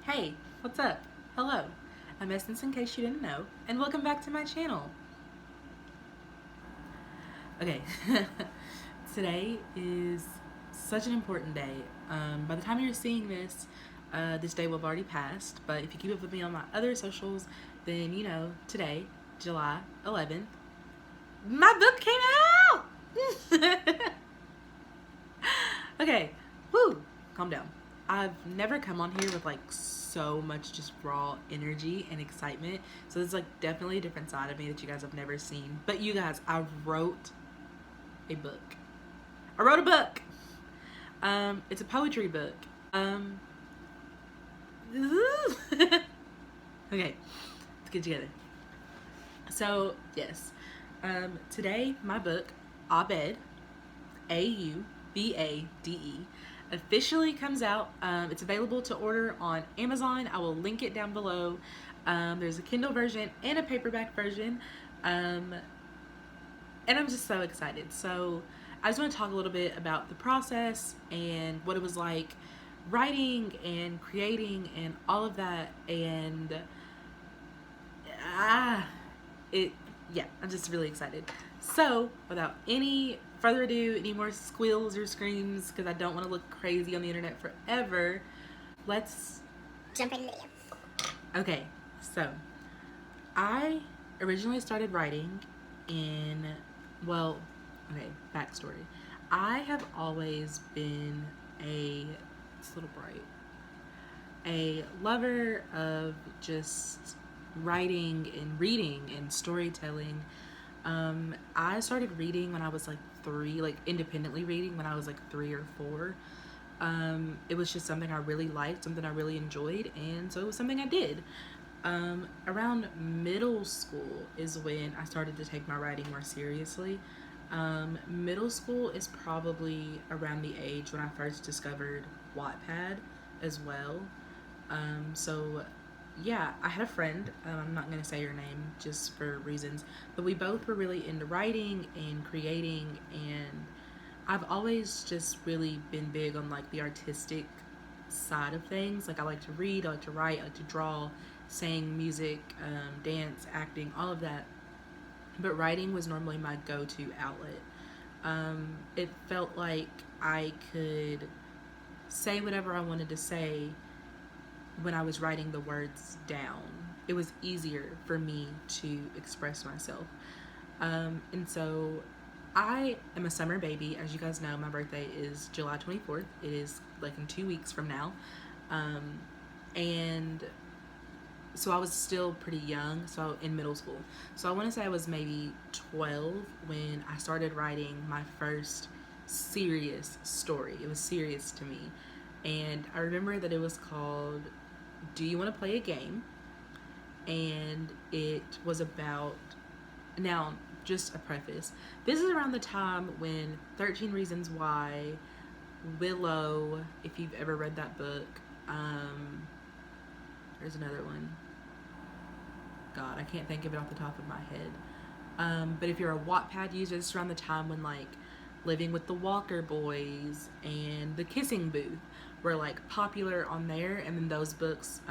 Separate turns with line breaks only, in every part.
Hey, what's up? Hello, I'm Essence in case you didn't know, and welcome back to my channel. Okay, today is such an important day. By the time you're seeing this, this day will have already passed, but if you keep up with me on my other socials, then you know, today, July 11th, my book came out! Okay, woo, calm down. I've never come on here with like so much just raw energy and excitement. So this is like definitely a different side of me that you guys have never seen. But you guys, I wrote a book. I wrote a book. It's a poetry book. Okay, let's get together. So yes, today my book, Abed, Aubade, officially comes out. It's available to order on Amazon. I will link it down below. There's a Kindle version and a paperback version. And I'm just so excited. So I just want to talk a little bit about the process and what it was like writing and creating and all of that. And yeah, I'm just really excited. So without any further ado, any more squeals or screams, because I don't want to look crazy on the internet forever, let's
jump right in the video.
Okay, so I originally started writing in, well, okay, backstory. I have always been it's a little bright, a lover of just writing and reading and storytelling. I started reading when I was like 3, like independently reading when I was like 3 or 4. It was just something I really liked, something I really enjoyed, and so it was something I did. Around middle school is when I started to take my writing more seriously. Middle school is probably around the age when I first discovered Wattpad as well. So yeah, I had a friend, I'm not going to say her name just for reasons, but we both were really into writing and creating, and I've always just really been big on like the artistic side of things. Like I like to read, I like to write, I like to draw, sing, music, dance, acting, all of that. But writing was normally my go-to outlet. It felt like I could say whatever I wanted to say when I was writing the words down. It was easier for me to express myself. And so I am a summer baby. As you guys know, my birthday is July 24th. It is like in 2 weeks from now. And so I was still pretty young, so in middle school. So I want to say I was maybe 12 when I started writing my first serious story. It was serious to me. And I remember that it was called Do You Want to Play a Game? And it was about, now just a preface, this is around the time when 13 Reasons Why, Willow, if you've ever read that book, there's another one, God, I can't think of it off the top of my head, but if you're a Wattpad user, this is around the time when like Living with the Walker Boys and The Kissing Booth were like popular on there, and then those books,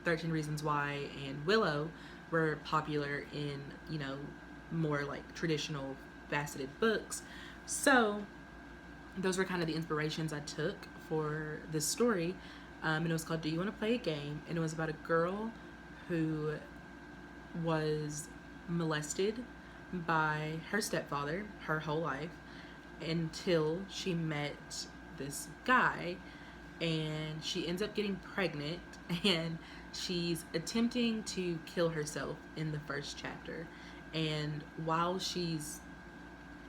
13 Reasons Why and Willow, were popular in, you know, more like traditional faceted books. So those were kind of the inspirations I took for this story, and it was called Do You Want to Play a Game? And it was about a girl who was molested by her stepfather her whole life until she met this guy, and she ends up getting pregnant, and she's attempting to kill herself in the first chapter. And while she's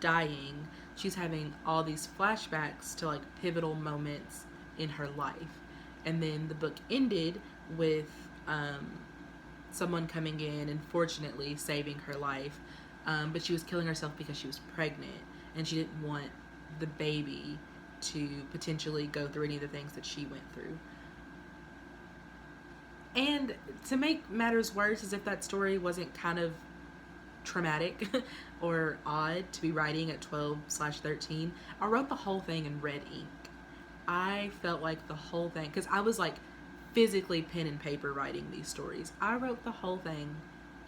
dying, she's having all these flashbacks to like pivotal moments in her life. And then the book ended with someone coming in and fortunately saving her life, but she was killing herself because she was pregnant and she didn't want the baby to potentially go through any of the things that she went through. And to make matters worse, as if that story wasn't kind of traumatic or odd to be writing at 12/13, I wrote the whole thing in red ink. I felt like the whole thing, because I was like physically pen and paper writing these stories. I wrote the whole thing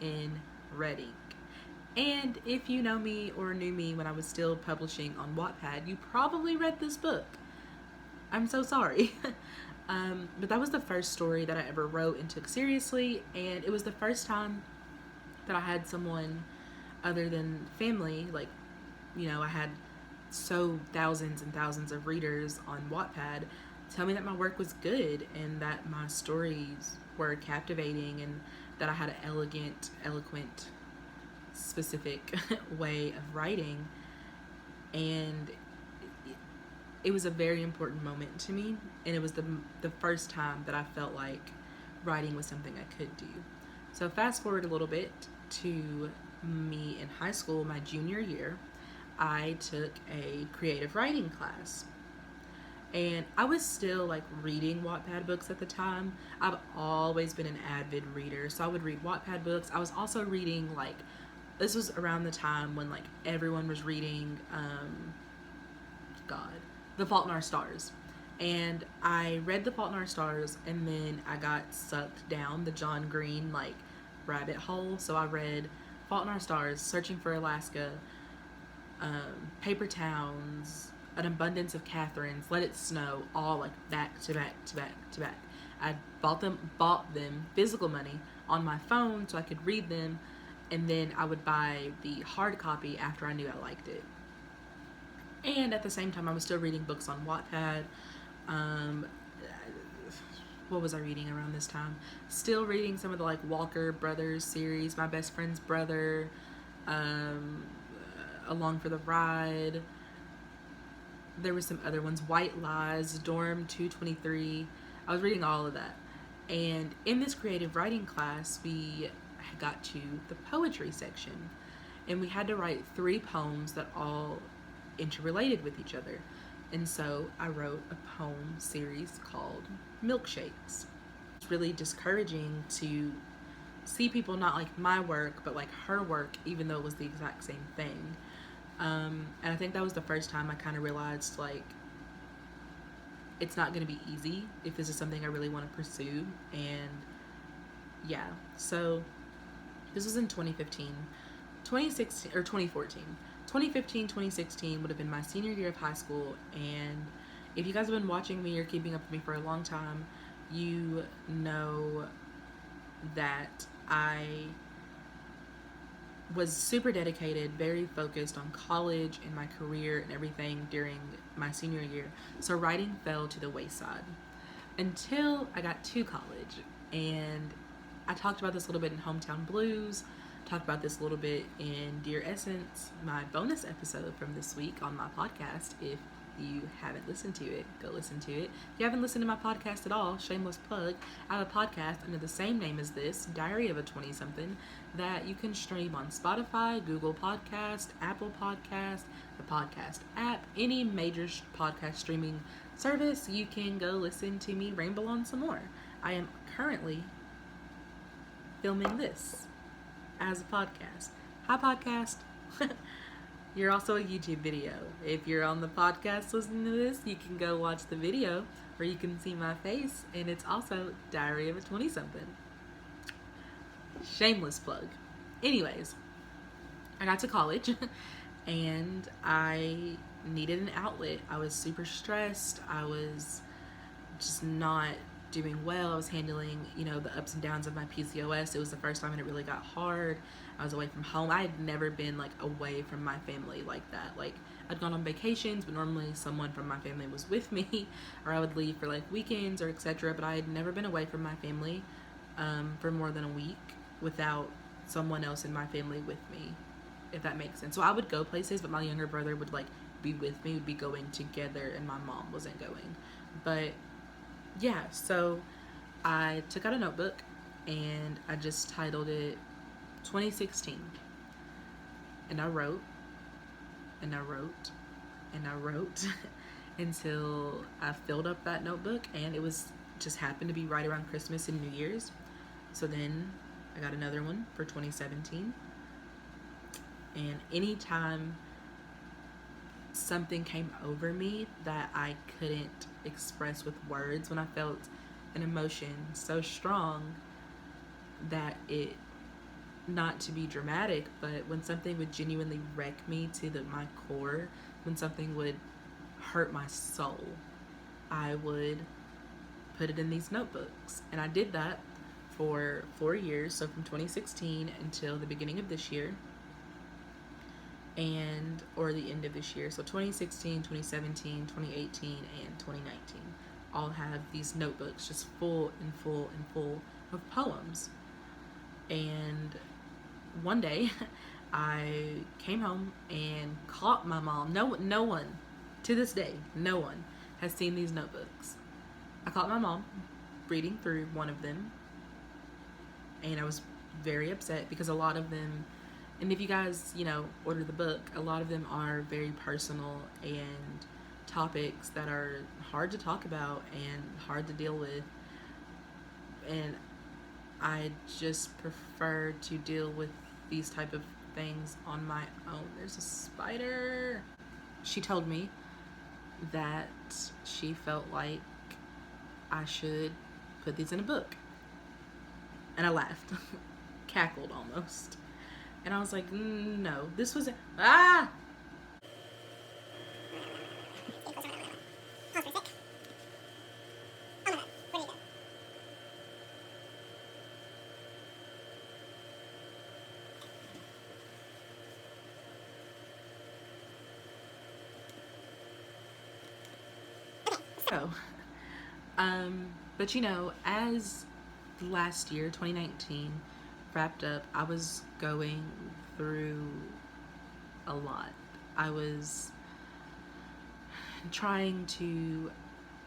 in red ink. And if you know me or knew me when I was still publishing on Wattpad, you probably read this book. I'm so sorry. But that was the first story that I ever wrote and took seriously, and it was the first time that I had someone other than family, like, I had thousands and thousands of readers on Wattpad tell me that my work was good and that my stories were captivating and that I had an elegant, eloquent, specific way of writing. And it was a very important moment to me, and it was the first time that I felt like writing was something I could do. So fast forward a little bit to me in high school, my junior year, I took a creative writing class. And I was still like reading Wattpad books at the time. I've always been an avid reader, so I would read Wattpad books. I was also reading, like, this was around the time when like everyone was reading The Fault in Our Stars. And I read The Fault in Our Stars, and then I got sucked down the John Green like rabbit hole. So I read Fault in Our Stars, Searching for Alaska, Paper Towns, An Abundance of Catherines, Let It Snow, all like back to back to back to back. I bought them physical money on my phone so I could read them, and then I would buy the hard copy after I knew I liked it. And at the same time, I was still reading books on Wattpad. What was I reading around this time? Still reading some of the like Walker Brothers series, My Best Friend's Brother, Along for the Ride. There were some other ones, White Lies, Dorm 223. I was reading all of that. And in this creative writing class, we got to the poetry section. And we had to write 3 poems that all interrelated with each other. And so I wrote a poem series called Milkshakes. It's really discouraging to see people not like my work, but like her work, even though it was the exact same thing. And I think that was the first time I kind of realized, like, it's not going to be easy if this is something I really want to pursue. And yeah, so this was in 2015. 2016 or 2014. 2015, 2016 would have been my senior year of high school, and if you guys have been watching me or keeping up with me for a long time, you know that I was super dedicated, very focused on college and my career and everything during my senior year. So writing fell to the wayside until I got to college. And I talked about this a little bit in Hometown Blues, talked about this a little bit in Dear Essence, my bonus episode from this week on my podcast. If you haven't listened to it, go listen to it. If you haven't listened to my podcast at all, shameless plug, I have a podcast under the same name as this, Diary of a 20-something, that you can stream on Spotify, Google Podcast, Apple Podcast, the podcast app, any major podcast streaming service. You can go listen to me ramble on some more. I am currently filming this as a podcast. Hi, podcast. You're also a YouTube video. If you're on the podcast listening to this, you can go watch the video where you can see my face, and it's also Diary of a 20-something. Shameless plug. Anyways, I got to college and I needed an outlet. I was super stressed. I was just not doing well. I was handling, the ups and downs of my PCOS. It was the first time and it really got hard. I was away from home. I had never been away from my family like that. I'd gone on vacations, but normally someone from my family was with me, or I would leave for weekends or etc. But I had never been away from my family for more than a week without someone else in my family with me, if that makes sense. So I would go places, but my younger brother would be with me, would be going together, and my mom wasn't going. But yeah, so I took out a notebook and I just titled it 2016. And I wrote and I wrote and I wrote until I filled up that notebook, and it was just happened to be right around Christmas and New Year's. So then I got another one for 2017. And anytime something came over me that I couldn't express with words, when I felt an emotion so strong that it, not to be dramatic, but when something would genuinely wreck me to my core, when something would hurt my soul, I would put it in these notebooks. And I did that for 4 years, so from 2016 until the beginning of this year, and or the end of this year. So 2016, 2017, 2018, and 2019 all have these notebooks just full and full and full of poems. And one day I came home and caught my mom. No one, to this day, no one has seen these notebooks. I caught my mom reading through one of them, and I was very upset because a lot of them, and if you guys, order the book, a lot of them are very personal and topics that are hard to talk about and hard to deal with. And I just prefer to deal with these type of things on my own. There's a spider. She told me that she felt like I should put these in a book. And I laughed, cackled almost. And I was like, no, this was ah! So, but as last year, 2019, wrapped up, I was going through a lot. I was trying to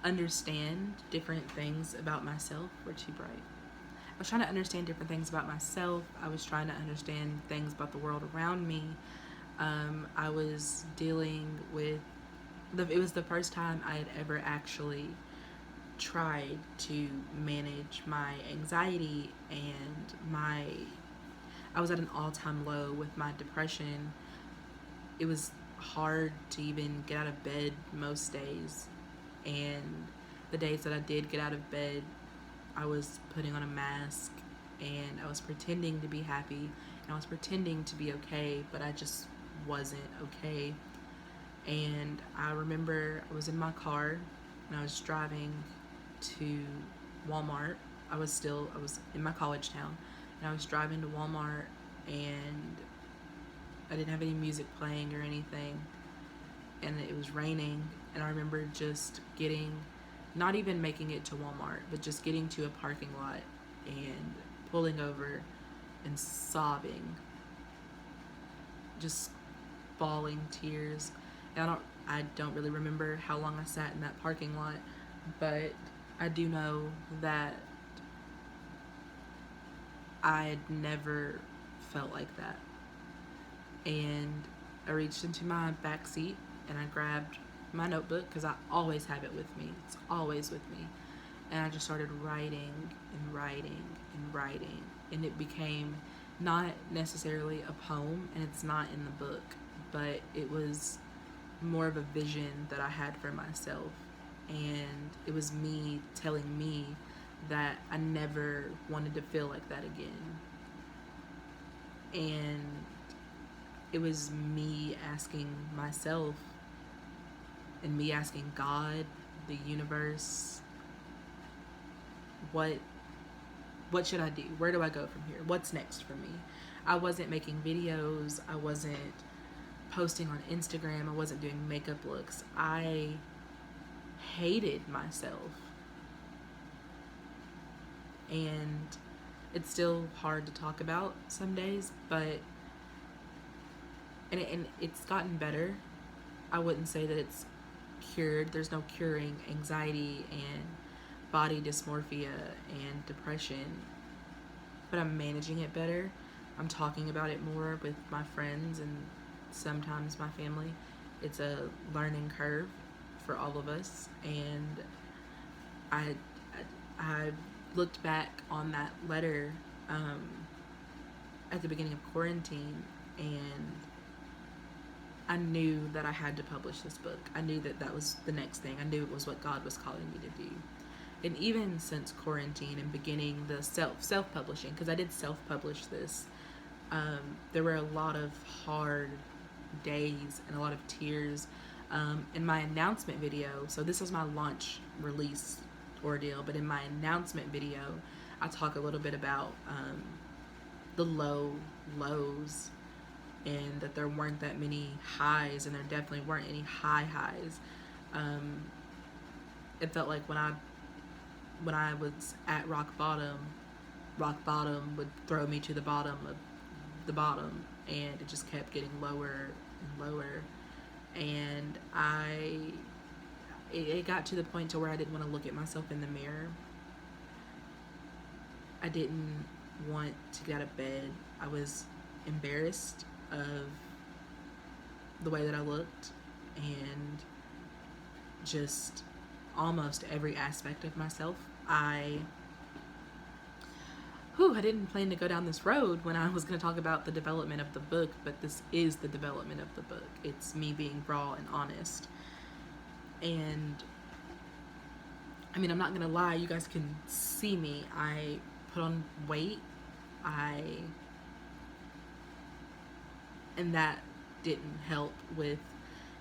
understand different things about myself. We're too bright. I was trying to understand different things about myself. I was trying to understand things about the world around me. I was dealing with it was the first time I had ever actually tried to manage my anxiety and I was at an all-time low with my depression. It was hard to even get out of bed most days, and the days that I did get out of bed, I was putting on a mask and I was pretending to be happy and I was pretending to be okay, but I just wasn't okay. And I remember I was in my car and I was driving to Walmart. I was in my college town, and I was driving to Walmart, and I didn't have any music playing or anything, and it was raining. And I remember just not even making it to Walmart, but just getting to a parking lot and pulling over and sobbing, just bawling tears. And I don't really remember how long I sat in that parking lot, but I do know that I had never felt like that. And I reached into my back seat and I grabbed my notebook, because I always have it with me. It's always with me. And I just started writing and writing and writing. And it became not necessarily a poem, and it's not in the book, but it was more of a vision that I had for myself. And it was me telling me that I never wanted to feel like that again. And it was me asking myself and me asking God, the universe, what should I do? Where do I go from here? What's next for me? I wasn't making videos. I wasn't posting on Instagram. I wasn't doing makeup looks. I hated myself. And it's still hard to talk about some days, but and it's gotten better. I wouldn't say that it's cured. There's no curing anxiety and body dysmorphia and depression, but I'm managing it better. I'm talking about it more with my friends and sometimes my family. It's a learning curve for all of us, and I looked back on that letter at the beginning of quarantine, and I knew that I had to publish this book. I knew that was the next thing. I knew it was what God was calling me to do. and even since quarantine and beginning the self publishing, because I did self publish this, there were a lot of hard days and a lot of tears. In my announcement video, so this is my launch release ordeal, but in my announcement video, I talk a little bit about the lows, and that there weren't that many highs, and there definitely weren't any high highs. It felt like when I was at rock bottom would throw me to the bottom of the bottom, and it just kept getting lower and lower. And it got to the point to where I didn't want to look at myself in the mirror. I didn't want to get out of bed. I was embarrassed of the way that I looked, and just almost every aspect of myself. I didn't plan to go down this road when I was going to talk about the development of the book, but this is the development of the book. It's me being raw and honest. And I mean, I'm not going to lie, you guys can see me. I put on weight. And that didn't help with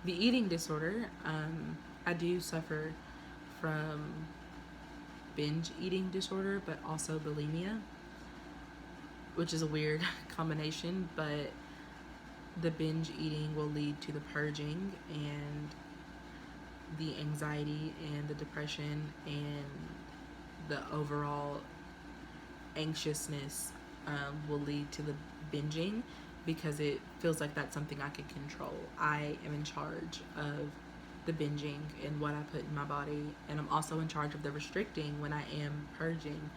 the eating disorder. I do suffer from binge eating disorder, but also bulimia, which is a weird combination, but the binge eating will lead to the purging, and the anxiety and the depression and the overall anxiousness will lead to the binging, because it feels like that's something I could control. I am in charge of the binging and what I put in my body, and I'm also in charge of the restricting when I am purging.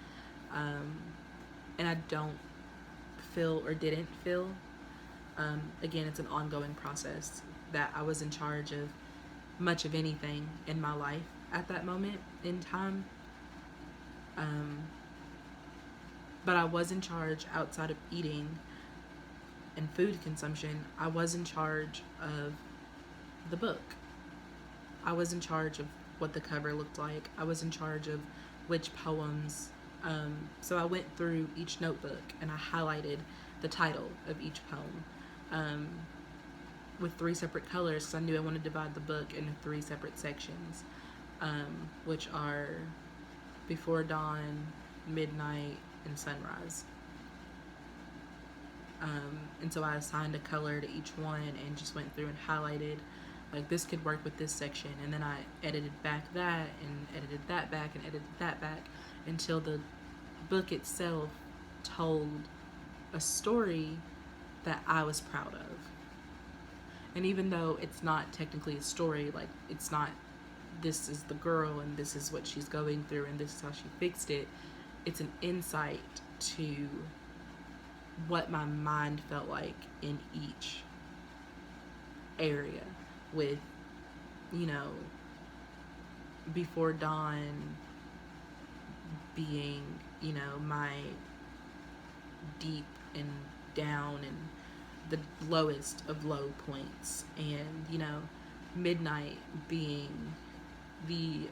And I don't feel, or didn't feel, again, it's an ongoing process, that I was in charge of much of anything in my life at that moment in time. But I was in charge outside of eating and food consumption. I was in charge of the book. I was in charge of what the cover looked like. I was in charge of which poems. So I went through each notebook and I highlighted the title of each poem with 3 separate colors, because I knew I wanted to divide the book into 3 separate sections, which are Before Dawn, Midnight, and Sunrise. And so I assigned a color to each one and just went through and highlighted, like, this could work with this section, and then I edited back that and edited that back and edited that back until the book itself told a story that I was proud of. And even though it's not technically a story, like, it's not, this is the girl and this is what she's going through and this is how she fixed it, it's an insight to what my mind felt like in each area, with, you know, Before Dawn being, you know, my deep and down and the lowest of low points, and, you know, Midnight being the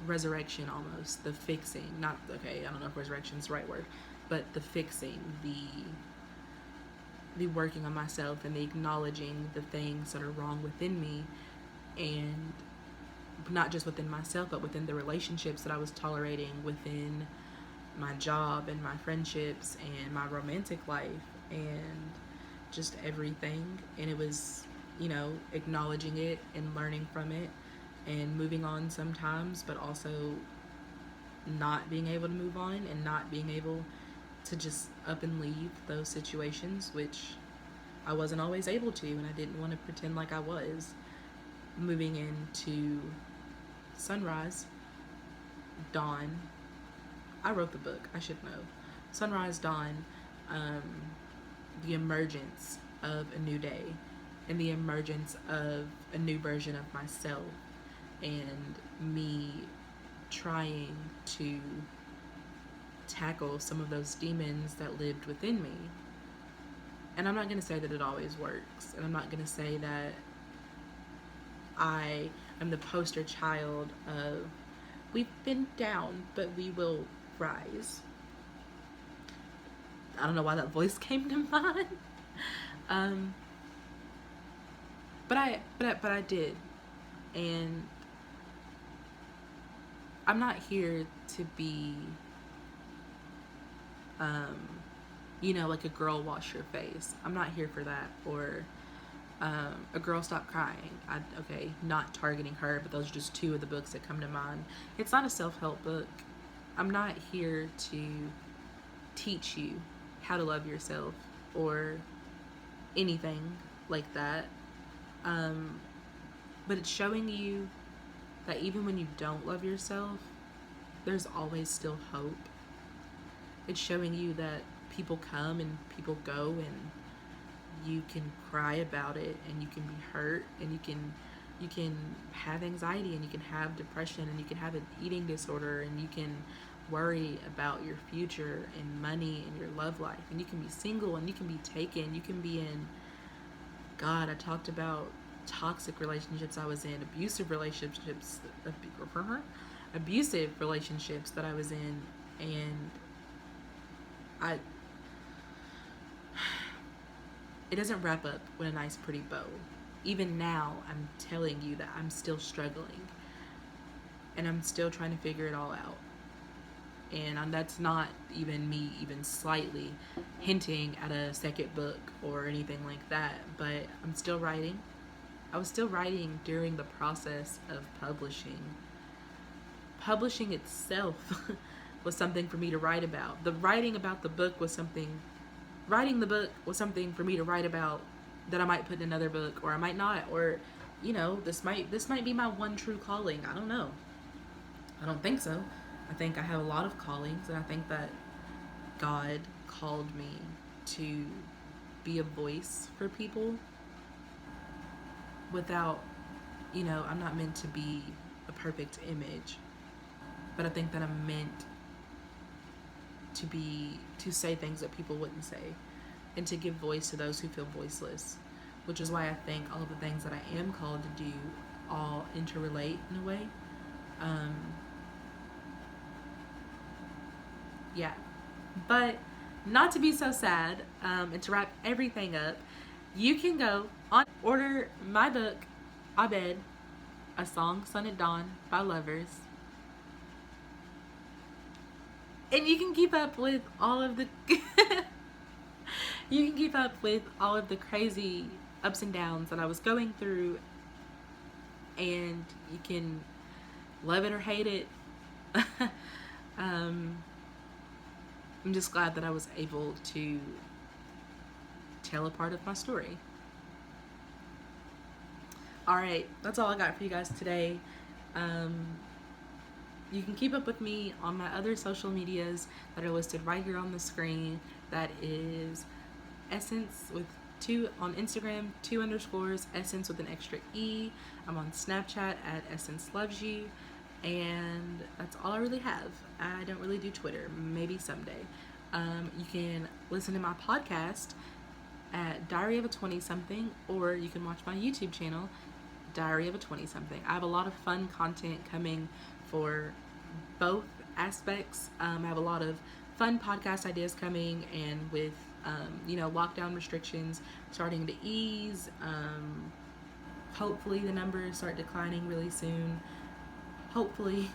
resurrection, almost the fixing, not, okay, I don't know if resurrection is the right word, but the fixing, the working on myself and the acknowledging the things that are wrong within me, and not just within myself, but within the relationships that I was tolerating within my job and my friendships and my romantic life and just everything. And it was, you know, acknowledging it and learning from it and moving on sometimes, but also not being able to move on and not being able to just up and leave those situations, which I wasn't always able to, and I didn't want to pretend like I was. Moving into Sunrise, Dawn, I wrote the book, I should know. Sunrise, Dawn, the emergence of a new day and the emergence of a new version of myself, and me trying to tackle some of those demons that lived within me. And I'm not going to say that it always works, and I'm not going to say that I am the poster child of We've been down, but we will rise. I don't know why that voice came to mind. um, but I did, and I'm not here to be, um, like a girl wash your face. I'm not here for that, or a girl stop crying. Okay, not targeting her, but those are just two of the books that come to mind. It's not a self-help book. I'm not here to teach you how to love yourself or anything like that. Um, but it's showing you that even when you don't love yourself, there's always still hope. It's showing you that people come and people go, and you can cry about it, and you can be hurt, and you can have anxiety, and you can have depression, and you can have an eating disorder, and you can worry about your future and money and your love life, and you can be single, and you can be taken, you can be in, God, I talked about toxic relationships I was in, abusive relationships that I was in, and I it doesn't wrap up with a nice pretty bow. Even now, I'm telling you that I'm still struggling, and I'm still trying to figure it all out. And that's not even me even slightly hinting at a second book or anything like that, but I'm still writing. I was still writing during the process of publishing. Publishing itself was something for me to write about. Writing the book was something for me to write about that I might put in another book, or I might not, or this might be my one true calling. I don't know. I don't think so. I think I have a lot of callings, and I think that God called me to be a voice for people without, I'm not meant to be a perfect image, but I think that I'm meant to say things that people wouldn't say, and to give voice to those who feel voiceless, which is why I think all of the things that I am called to do all interrelate in a way. Yeah, but not to be so sad, and to wrap everything up, you can go on order my book, Abed, A Song Sung at Dawn by Lovers, and you can keep up with all of the crazy ups and downs that I was going through, and you can love it or hate it. I'm just glad that I was able to tell a part of my story. Alright, that's all I got for you guys today. You can keep up with me on my other social medias that are listed right here on the screen. That is Essence with 2 on Instagram, 2_ Essence with an extra E. I'm on Snapchat at Essence Loves You. And that's all I really have. I don't really do Twitter. Maybe someday. You can listen to my podcast at diaryofatwentysomething, or you can watch my YouTube channel, diaryofatwentysomething. I have a lot of fun content coming for both aspects. I have a lot of fun podcast ideas coming, and with lockdown restrictions starting to ease, hopefully the numbers start declining really soon. Hopefully,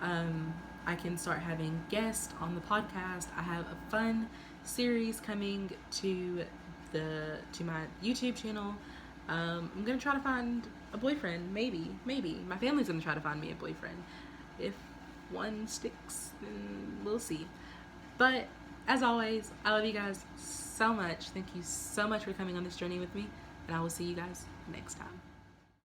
I can start having guests on the podcast. I have a fun series coming to my YouTube channel. I'm gonna try to find a boyfriend. Maybe my family's gonna try to find me a boyfriend. If one sticks, then we'll see. But as always, I love you guys so much. Thank you so much for coming on this journey with me, and I will see you guys next time.